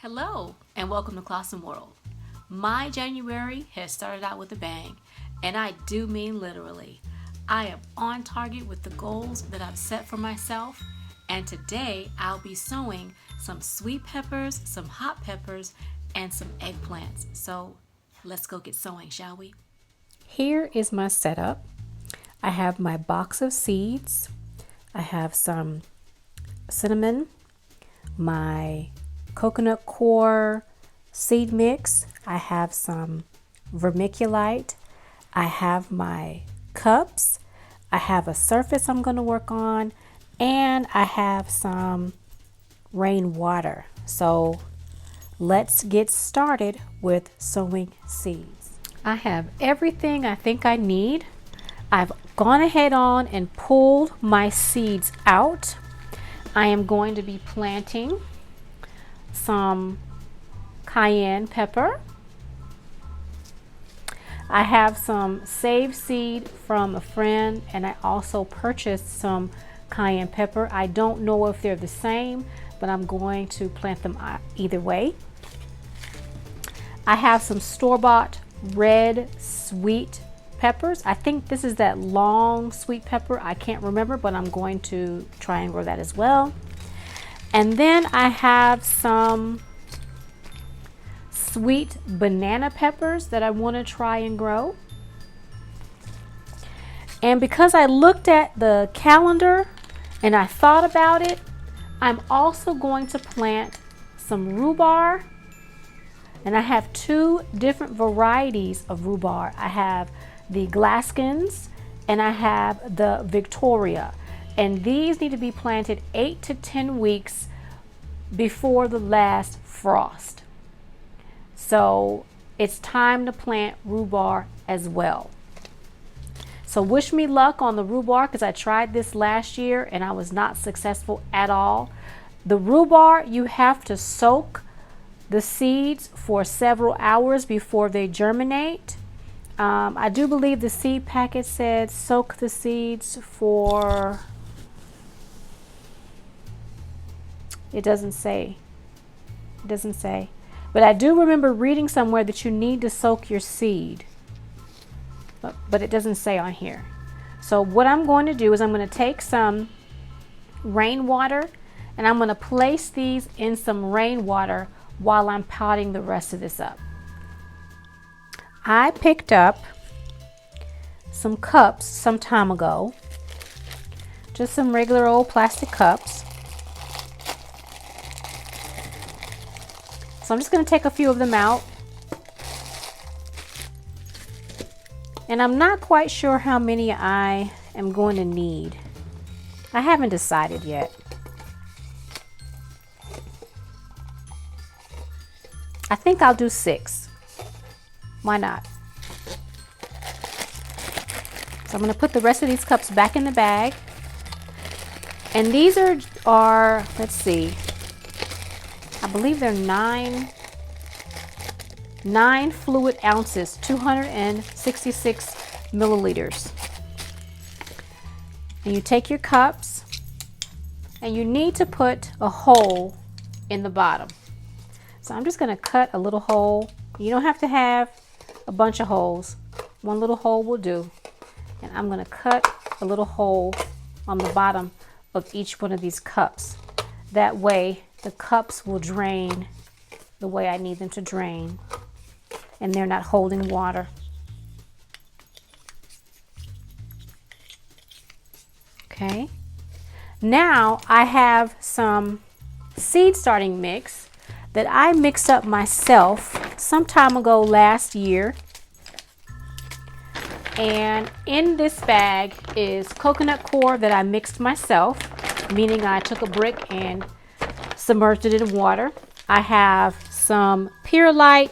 Hello and welcome to ClausenWorld. My January has started out with a bang, and I do mean literally. I am on target with the goals that I've set for myself, and today I'll be sowing some sweet peppers, some hot peppers, and some eggplants. So let's go get sowing, shall we? Here is my setup. I have my box of seeds. I have some cinnamon, my coconut coir seed mix. I have some vermiculite. I have my cups. I have a surface I'm going to work on, and I have some rainwater. So let's get started with sowing seeds. I have everything I think I need. I've gone ahead on and pulled my seeds out. I am going to be planting some cayenne pepper. I have some saved seed from a friend, and I also purchased some cayenne pepper. I don't know if they're the same, but I'm going to plant them either way. I have some store-bought red sweet peppers. I think this is that long sweet pepper. I can't remember, but I'm going to try and grow that as well. And then I have some sweet banana peppers that I want to try and grow. And because I looked at the calendar and I thought about it, I'm also going to plant some rhubarb. And I have two different varieties of rhubarb. I have the Glaskins and I have the Victoria. And these need to be planted 8 to 10 weeks before the last frost. So it's time to plant rhubarb as well. So wish me luck on the rhubarb, because I tried this last year and I was not successful at all. The rhubarb, you have to soak the seeds for several hours before they germinate. I do believe the seed packet said soak the seeds for, it doesn't say, but I do remember reading somewhere that you need to soak your seed, but it doesn't say on here. So what I'm going to do is I'm going to take some rainwater and I'm going to place these in some rainwater while I'm potting the rest of this up. I picked up some cups some time ago, just some regular old plastic cups. So I'm just going to take a few of them out. And I'm not quite sure how many I am going to need. I haven't decided yet. I think I'll do 6. Why not? So I'm going to put the rest of these cups back in the bag. And these are let's see, I believe they're 9 fluid ounces, 266 milliliters. And you take your cups and you need to put a hole in the bottom. So I'm just going to cut a little hole. You don't have to have a bunch of holes. One little hole will do. And I'm going to cut a little hole on the bottom of each one of these cups. That way the cups will drain the way I need them to drain, and they're not holding water. Okay. Now I have some seed starting mix that I mixed up myself some time ago last year. And in this bag is coconut coir that I mixed myself, meaning I took a brick and submerged it in water. I have some perlite,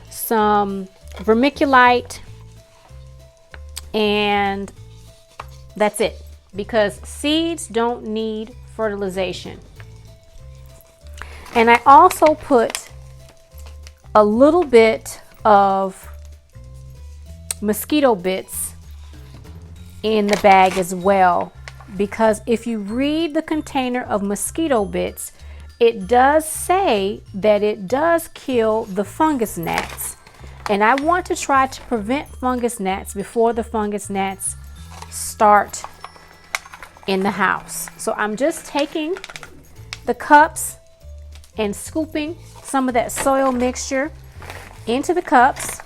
some vermiculite, and that's it, because seeds don't need fertilization. And I also put a little bit of mosquito bits in the bag as well, because if you read the container of mosquito bits, it does say that it does kill the fungus gnats. And I want to try to prevent fungus gnats before the fungus gnats start in the house. So I'm just taking the cups and scooping some of that soil mixture into the cups,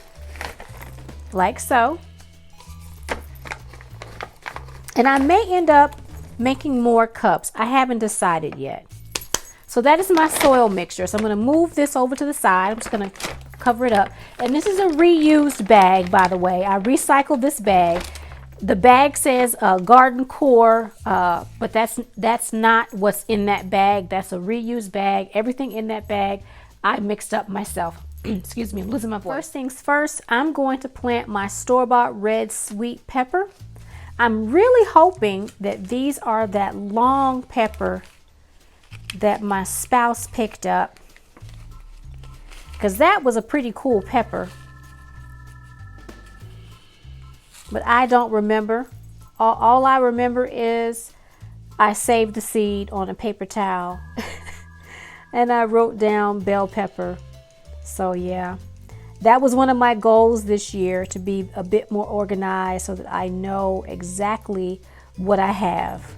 like so. And I may end up making more cups. I haven't decided yet. So that is my soil mixture. So I'm going to move this over to the side. I'm just going to cover it up. And this is a reused bag, by the way. I recycled this bag. The bag says garden core, but that's not what's in that bag. That's a reused bag. Everything in that bag I mixed up myself. Excuse me, I'm losing my voice. First things first, I'm going to plant my store-bought red sweet pepper. I'm really hoping that these are that long pepper that my spouse picked up, because that was a pretty cool pepper. But I don't remember. All I remember is I saved the seed on a paper towel and I wrote down bell pepper. So yeah, that was one of my goals this year, to be a bit more organized so that I know exactly what I have.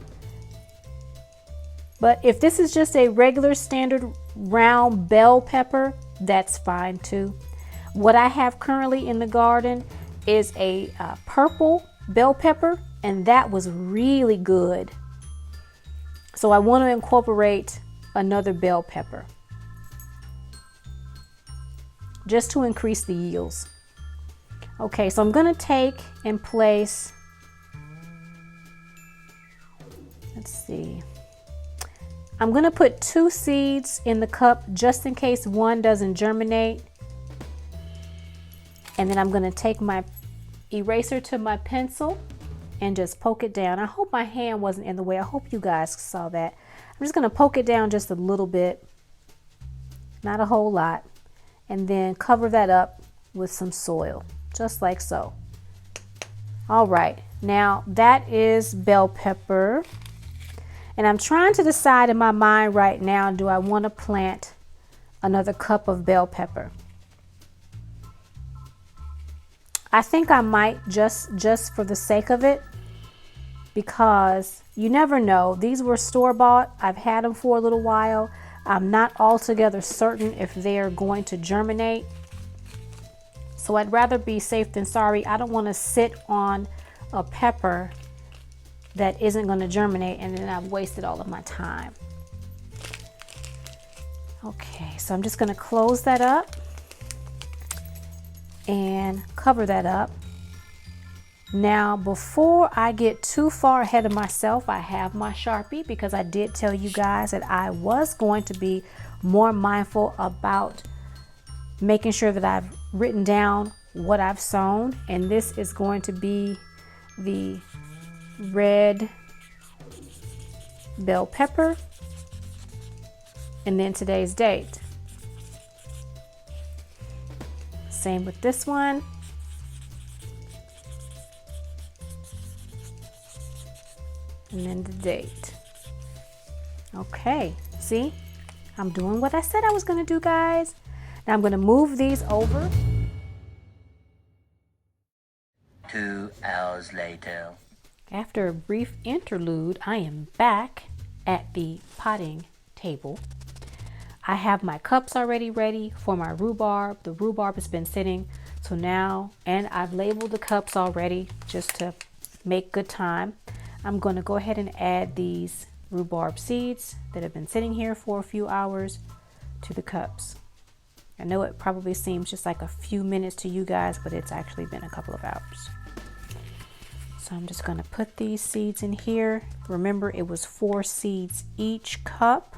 But if this is just a regular standard round bell pepper, that's fine too. What I have currently in the garden is a purple bell pepper, and that was really good. So I want to incorporate another bell pepper just to increase the yields. Okay, so I'm going to take and place, let's see, I'm going to put 2 seeds in the cup just in case one doesn't germinate. And then I'm going to take my eraser to my pencil and just poke it down. I hope my hand wasn't in the way. I hope you guys saw that. I'm just going to poke it down just a little bit, not a whole lot, and then cover that up with some soil, just like so. All right, now that is bell pepper. And I'm trying to decide in my mind right now, do I want to plant another cup of bell pepper? I think I might, just for the sake of it, because you never know. These were store-bought. I've had them for a little while. I'm not altogether certain if they're going to germinate. So I'd rather be safe than sorry. I don't want to sit on a pepper that isn't going to germinate and then I've wasted all of my time. Okay, so I'm just going to close that up and cover that up. Now, before I get too far ahead of myself, I have my Sharpie, because I did tell you guys that I was going to be more mindful about making sure that I've written down what I've sown. And this is going to be the red bell pepper, and then today's date. Same with this one. And then the date. Okay, see? I'm doing what I said I was going to do, guys. Now I'm going to move these over. 2 hours later. After a brief interlude, I am back at the potting table. I have my cups already ready for my rhubarb. The rhubarb has been sitting, so now, and I've labeled the cups already just to make good time. I'm going to go ahead and add these rhubarb seeds that have been sitting here for a few hours to the cups. I know it probably seems just like a few minutes to you guys, but it's actually been a couple of hours. So I'm just going to put these seeds in here. Remember, it was 4 seeds each cup,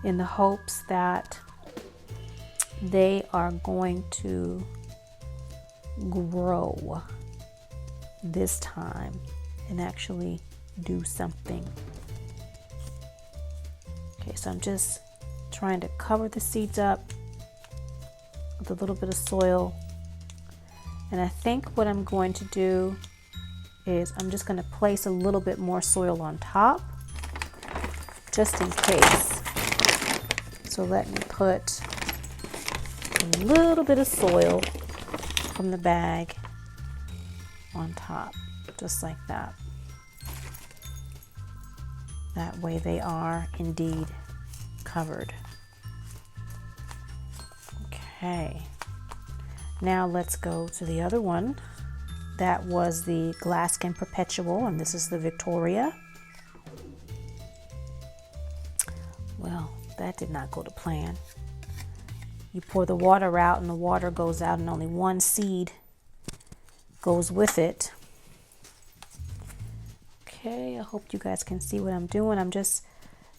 in the hopes that they are going to grow this time and actually do something. Okay, so I'm just trying to cover the seeds up with a little bit of soil. And I think what I'm going to do is I'm just going to place a little bit more soil on top, just in case. So let me put a little bit of soil from the bag on top, just like that. That way they are indeed covered. Okay, now let's go to the other one. That was the Glaskin Perpetual, and this is the Victoria. Well, that did not go to plan. You pour the water out and the water goes out and only one seed goes with it. Okay, I hope you guys can see what I'm doing. I'm just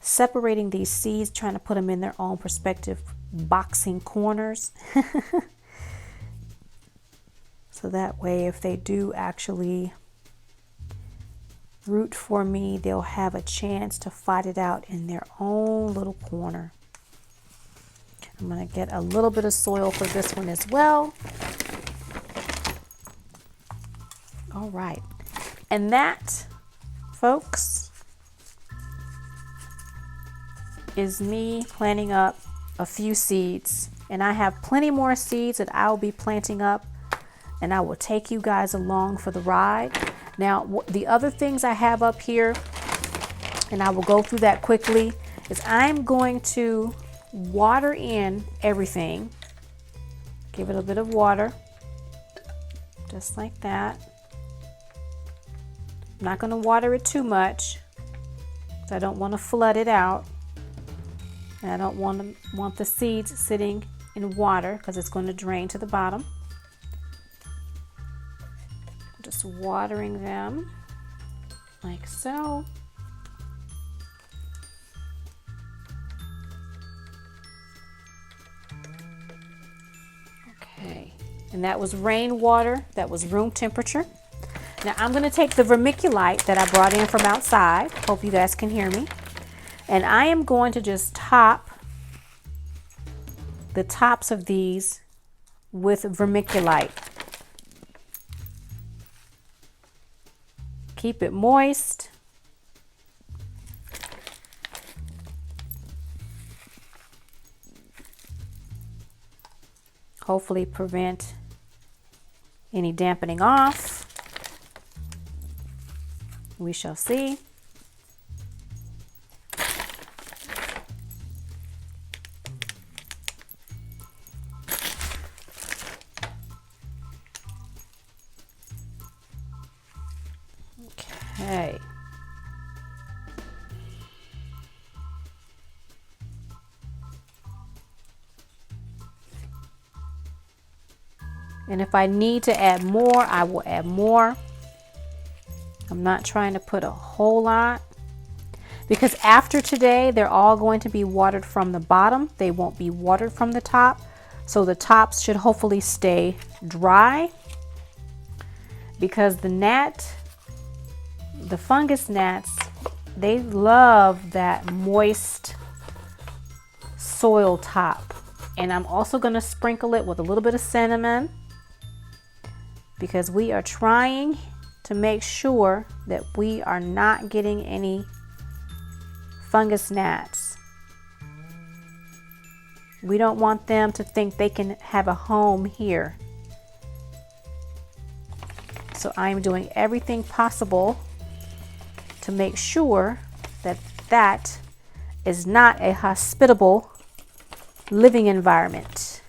separating these seeds, trying to put them in their own perspective boxing corners. So that way, if they do actually root for me, they'll have a chance to fight it out in their own little corner. I'm going to get a little bit of soil for this one as well. All right. And that, folks, is me planting up a few seeds. And I have plenty more seeds that I'll be planting up, and I will take you guys along for the ride. Now, the other things I have up here, and I will go through that quickly, is I'm going to water in everything. Give it a bit of water, just like that. I'm not going to water it too much, because I don't want to flood it out. And I don't want the seeds sitting in water, because it's going to drain to the bottom. Just watering them like so. Okay, and that was rainwater, that was room temperature. Now I'm going to take the vermiculite that I brought in from outside. Hope you guys can hear me. And I am going to just top the tops of these with vermiculite. Keep it moist. Hopefully prevent any dampening off. We shall see. Okay. And if I need to add more, I will add more. I'm not trying to put a whole lot, because after today, they're all going to be watered from the bottom. They won't be watered from the top. So the tops should hopefully stay dry, because the fungus gnats, they love that moist soil top. And I'm also going to sprinkle it with a little bit of cinnamon, because we are trying to make sure that we are not getting any fungus gnats. We don't want them to think they can have a home here. So I am doing everything possible to make sure that that is not a hospitable living environment.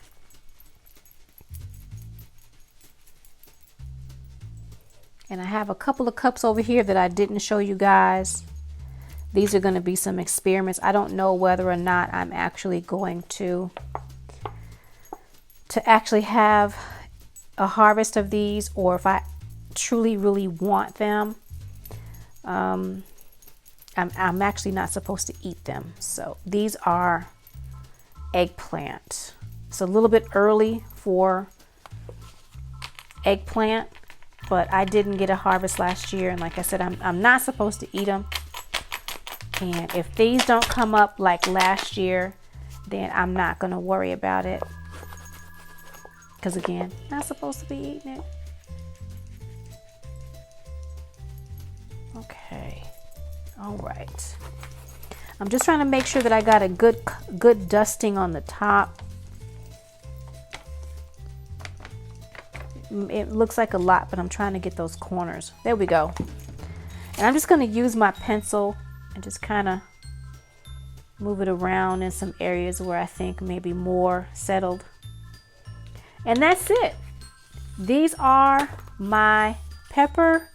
And I have a couple of cups over here that I didn't show you guys. These are going to be some experiments. I don't know whether or not I'm actually going to actually have a harvest of these, or if I truly really want them. I'm actually not supposed to eat them. So these are eggplant. It's a little bit early for eggplant, but I didn't get a harvest last year, and like I said, I'm not supposed to eat them. And if these don't come up like last year, then I'm not going to worry about it, because again, not supposed to be eating it. Okay. All right. I'm just trying to make sure that I got a good dusting on the top. It looks like a lot, but I'm trying to get those corners. There we go. And I'm just going to use my pencil and just kind of move it around in some areas where I think maybe more settled. And that's it. These are my pepper,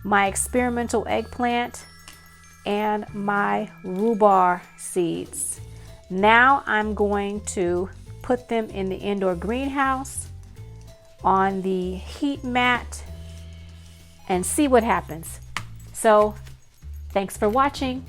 my experimental eggplant, and my rhubarb seeds. Now I'm going to put them in the indoor greenhouse on the heat mat and see what happens. So, thanks for watching.